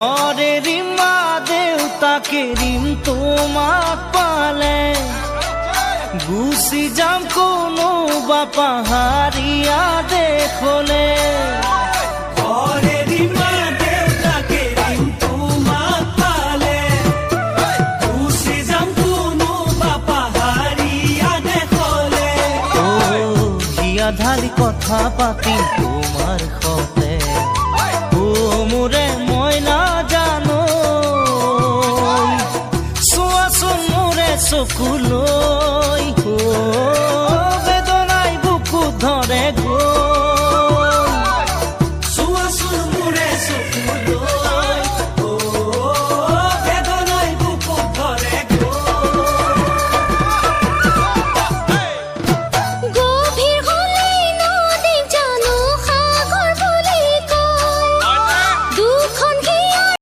অরে রিমা দেউতাকে রিম তোমাক পালে গুচি যাম কোনো বাপা হারিয়া দেখলে। অরে রিমা দেউতাকে রিম তোমাক পালে গুচি যাম কোনো বাপা হারিয়া দেখলে। ও হিয়া ঢালি কথা পাতি তোমার